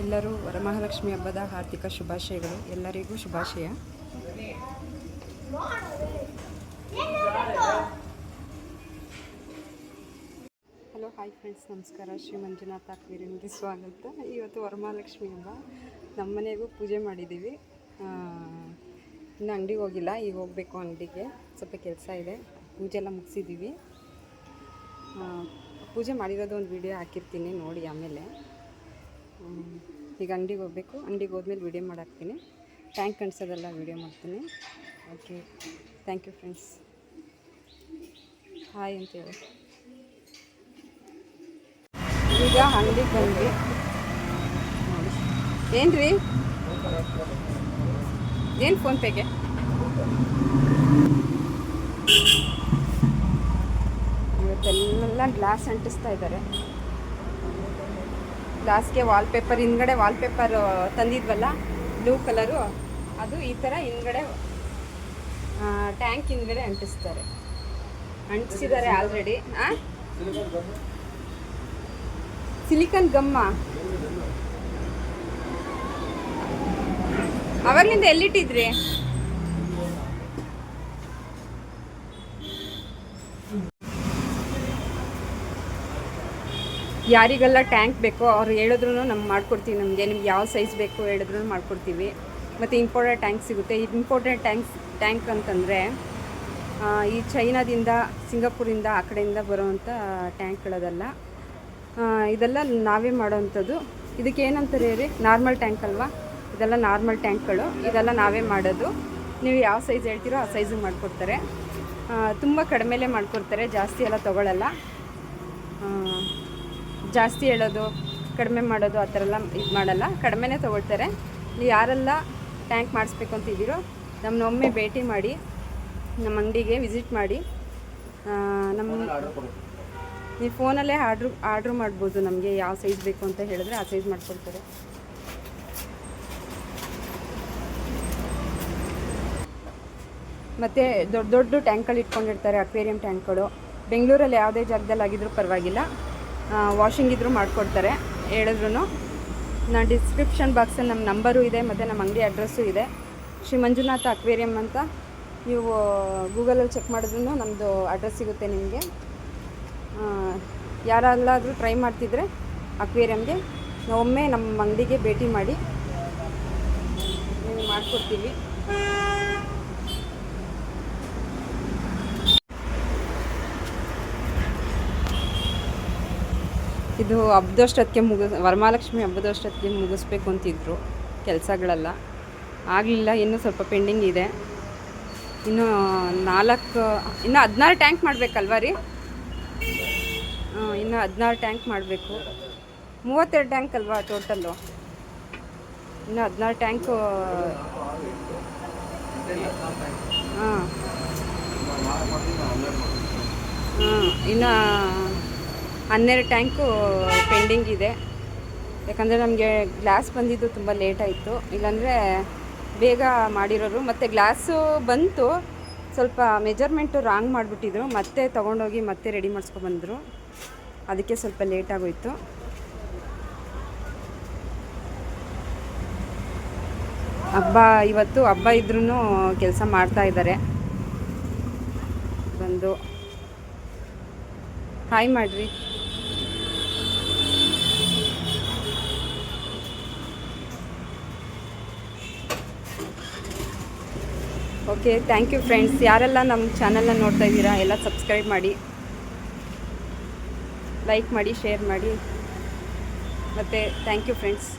ಎಲ್ಲರೂ ವರಮಹಾಲಕ್ಷ್ಮಿ ಹಬ್ಬದ ಹಾರ್ದಿಕ ಶುಭಾಶಯಗಳು. ಎಲ್ಲರಿಗೂ ಶುಭಾಶಯ. ಹಲೋ, ಹಾಯ್ ಫ್ರೆಂಡ್ಸ್, ನಮಸ್ಕಾರ. ಶ್ರೀ ಮಂಜುನಾಥ ಅಕ್ವೇರಿಯಂಗೆ ಸ್ವಾಗತ. ಇವತ್ತು ವರಮಹಾಲಕ್ಷ್ಮಿ ಹಬ್ಬ. ನಮ್ಮ ಮನೆಗೂ ಪೂಜೆ ಮಾಡಿದ್ದೀವಿ. ಇನ್ನು ಅಂಗಡಿಗೆ ಹೋಗಿಲ್ಲ, ಈಗ ಹೋಗಬೇಕು ಅಂಗಡಿಗೆ. ಸ್ವಲ್ಪ ಕೆಲಸ ಇದೆ. ಪೂಜೆ ಎಲ್ಲ ಮುಗಿಸಿದ್ದೀವಿ. ಪೂಜೆ ಮಾಡಿರೋದು ಒಂದು ವಿಡಿಯೋ ಹಾಕಿರ್ತೀನಿ, ನೋಡಿ ಆಮೇಲೆ. ಈಗ ಅಂಗಡಿಗೆ ಹೋಗಬೇಕು. ಅಂಗಡಿಗೆ ಹೋದ್ಮೇಲೆ ವಿಡಿಯೋ ಮಾಡಾಕ್ತೀನಿ. ಟ್ಯಾಂಕ್ ಕಾಣಿಸೋದೆಲ್ಲ ವಿಡಿಯೋ ಮಾಡ್ತೀನಿ. Okay, thank you friends. Hi ಅಂತೇಳಿ. ಈಗ ಅಂಗಡಿಗೆ ಬಂದ್ವಿ. ನೋಡಿ, ಏನು ರೀ, ಏನು ಫೋನ್ಪೇಗೆ? ಇವತ್ತೆಲ್ಲ ಗ್ಲಾಸ್ ಅಂಟಿಸ್ತಾ ಇದ್ದಾರೆ. ಗ್ಲಾಸ್ಗೆ ವಾಲ್ಪೇಪರ್, ಹಿಂದ್ಗಡೆ ವಾಲ್ಪೇಪರ್ ತಂದಿದ್ವಲ್ಲ ಬ್ಲೂ ಕಲರು, ಅದು ಈ ಥರ ಹಿಂದ್ಗಡೆ ಟ್ಯಾಂಕ್ ಹಿಂದ್ಗಡೆ ಅಂಟಿಸ್ತಾರೆ. ಅಂಟಿಸಿದ್ದಾರೆ ಆಲ್ರೆಡಿ. ಸಿಲಿಕಾನ್ ಗಮ್ಮ ಅವಾಗಲಿಂದ ಎಲ್ಲಿಟ್ಟಿದ್ರಿ? ಯಾರಿಗೆಲ್ಲ ಟ್ಯಾಂಕ್ ಬೇಕೋ ಅವ್ರು ಹೇಳಿದ್ರು ನಮ್ಗೆ ಮಾಡಿಕೊಡ್ತೀವಿ. ನಿಮ್ಗೆ ಯಾವ ಸೈಜ್ ಬೇಕು ಹೇಳಿದ್ರು ಮಾಡಿಕೊಡ್ತೀವಿ. ಮತ್ತು ಇಂಪೋರ್ಟೆಡ್ ಟ್ಯಾಂಕ್ ಸಿಗುತ್ತೆ. ಇಂಪೋರ್ಟೆಡ್ ಟ್ಯಾಂಕ್ ಅಂತಂದರೆ ಈ ಚೈನಾದಿಂದ, ಸಿಂಗಾಪುರಿಂದ, ಆ ಕಡೆಯಿಂದ ಬರೋವಂಥ ಟ್ಯಾಂಕ್ಗಳದಲ್ಲ. ಇದೆಲ್ಲ ನಾವೇ ಮಾಡೋವಂಥದ್ದು. ಇದಕ್ಕೆ ಏನಂತಾರೆ ರೀ? ನಾರ್ಮಲ್ ಟ್ಯಾಂಕ್ ಅಲ್ವಾ? ಇದೆಲ್ಲ ನಾರ್ಮಲ್ ಟ್ಯಾಂಕ್ಗಳು. ಇದೆಲ್ಲ ನಾವೇ ಮಾಡೋದು. ನೀವು ಯಾವ ಸೈಜ್ ಹೇಳ್ತೀರೋ ಆ ಸೈಜಿಗೆ ಮಾಡಿಕೊಡ್ತಾರೆ. ತುಂಬ ಕಡಿಮೆಲೇ ಮಾಡಿಕೊಡ್ತಾರೆ, ಜಾಸ್ತಿ ಎಲ್ಲ ತೊಗೊಳ್ಳಲ್ಲ. ಜಾಸ್ತಿ ಹೇಳೋದು, ಕಡಿಮೆ ಮಾಡೋದು ಆ ಥರ ಎಲ್ಲ ಇದು ಮಾಡಲ್ಲ, ಕಡಿಮೆನೇ ತೊಗೊಳ್ತಾರೆ. ನೀವು ಯಾರೆಲ್ಲ ಟ್ಯಾಂಕ್ ಮಾಡಿಸ್ಬೇಕು ಅಂತಿದ್ದೀರೋ ನಮ್ಮನ್ನೊಮ್ಮೆ ಭೇಟಿ ಮಾಡಿ, ನಮ್ಮ ಅಂಗಡಿಗೆ ವಿಸಿಟ್ ಮಾಡಿ. ನೀವು ಫೋನಲ್ಲೇ ಆರ್ಡ್ರ್ ಮಾಡ್ಬೋದು. ನಮಗೆ ಯಾವ ಸೈಜ್ ಬೇಕು ಅಂತ ಹೇಳಿದ್ರೆ ಆ ಸೈಜ್ ಮಾಡಿಕೊಡ್ತಾರೆ. ಮತ್ತು ದೊಡ್ಡ ದೊಡ್ಡ ಟ್ಯಾಂಕ್ಗಳು ಇಟ್ಕೊಂಡಿರ್ತಾರೆ, ಅಕ್ವೇರಿಯಂ ಟ್ಯಾಂಕ್ಗಳು. ಬೆಂಗಳೂರಲ್ಲಿ ಯಾವುದೇ ಜಾಗದಲ್ಲಿ ಆಗಿದ್ರೂ ಪರವಾಗಿಲ್ಲ, ವಾಷಿಂಗ್ ಇದ್ರೂ ಮಾಡಿಕೊಡ್ತಾರೆ ಹೇಳಿದ್ರು. ನಾನು ಡಿಸ್ಕ್ರಿಪ್ಷನ್ ಬಾಕ್ಸಲ್ಲಿ ನಮ್ಮ ನಂಬರು ಇದೆ, ಮತ್ತು ನಮ್ಮ ಅಂಗಡಿ ಅಡ್ರೆಸ್ಸು ಇದೆ. ಶ್ರೀ ಮಂಜುನಾಥ ಅಕ್ವೇರಿಯಂ ಅಂತ ನೀವು ಗೂಗಲಲ್ಲಿ ಚೆಕ್ ಮಾಡಿದ್ರೂ ನಮ್ಮದು ಅಡ್ರೆಸ್ ಸಿಗುತ್ತೆ ನಿಮಗೆ. ಯಾರೆಲ್ಲಾದರೂ ಟ್ರೈ ಮಾಡ್ತಿದ್ರೆ ಅಕ್ವೇರಿಯಂಗೆ ಒಮ್ಮೆ ನಮ್ಮ ಅಂಗಡಿಗೆ ಭೇಟಿ ಮಾಡಿ, ನೀವು ಮಾಡಿಕೊಡ್ತೀವಿ. ಇದು ಹಬ್ಬದಷ್ಟೊತ್ತಿಗೆ ವರಮಹಾಲಕ್ಷ್ಮಿ ಹಬ್ಬದಷ್ಟೊತ್ತಿಗೆ ಮುಗಿಸ್ಬೇಕು ಅಂತಿದ್ರು ಕೆಲಸಗಳೆಲ್ಲ. ಆಗಲಿಲ್ಲ, ಇನ್ನೂ ಸ್ವಲ್ಪ ಪೆಂಡಿಂಗ್ ಇದೆ. ಇನ್ನೂ 16 ಟ್ಯಾಂಕ್ ಮಾಡಬೇಕಲ್ವ ರೀ? ಇನ್ನು 16 ಟ್ಯಾಂಕ್ ಮಾಡಬೇಕು. 32 ಟ್ಯಾಂಕ್ ಅಲ್ವಾ ಟೋಟಲ್ಲು? ಇನ್ನು 16 ಟ್ಯಾಂಕು. ಇನ್ನು 12 ಟ್ಯಾಂಕು ಪೆಂಡಿಂಗ್ ಇದೆ. ಯಾಕಂದರೆ ನಮಗೆ ಗ್ಲಾಸ್ ಬಂದಿದ್ದು ತುಂಬ ಲೇಟ್ ಆಯಿತು. ಇಲ್ಲಾಂದರೆ ಬೇಗ ಮಾಡಿರೋರು. ಮತ್ತು ಗ್ಲಾಸು ಬಂತು, ಸ್ವಲ್ಪ ಮೆಜರ್ಮೆಂಟು ರಾಂಗ್ ಮಾಡಿಬಿಟ್ಟಿದ್ರು. ಮತ್ತೆ ತೊಗೊಂಡೋಗಿ ಮತ್ತೆ ರೆಡಿ ಮಾಡಿಸ್ಕೊಬಂದರು. ಅದಕ್ಕೆ ಸ್ವಲ್ಪ ಲೇಟ್ ಆಗೋಯಿತು. ಇವತ್ತು ಹಬ್ಬ ಇದ್ರೂ ಕೆಲಸ ಮಾಡ್ತಾಯಿದ್ದಾರೆ. ಬಂದು ಹಾಯ್ ಮಾಡಿರಿ. Okay, thank you friends. ಯಾರೆಲ್ಲ ನಮ್ಮ ಚಾನಲ್ನ ನೋಡ್ತಾ ಇದ್ದೀರಾ ಎಲ್ಲ ಸಬ್ಸ್ಕ್ರೈಬ್ ಮಾಡಿ, ಲೈಕ್ ಮಾಡಿ, ಶೇರ್ ಮಾಡಿ. ಮತ್ತು ಥ್ಯಾಂಕ್ ಯು ಫ್ರೆಂಡ್ಸ್.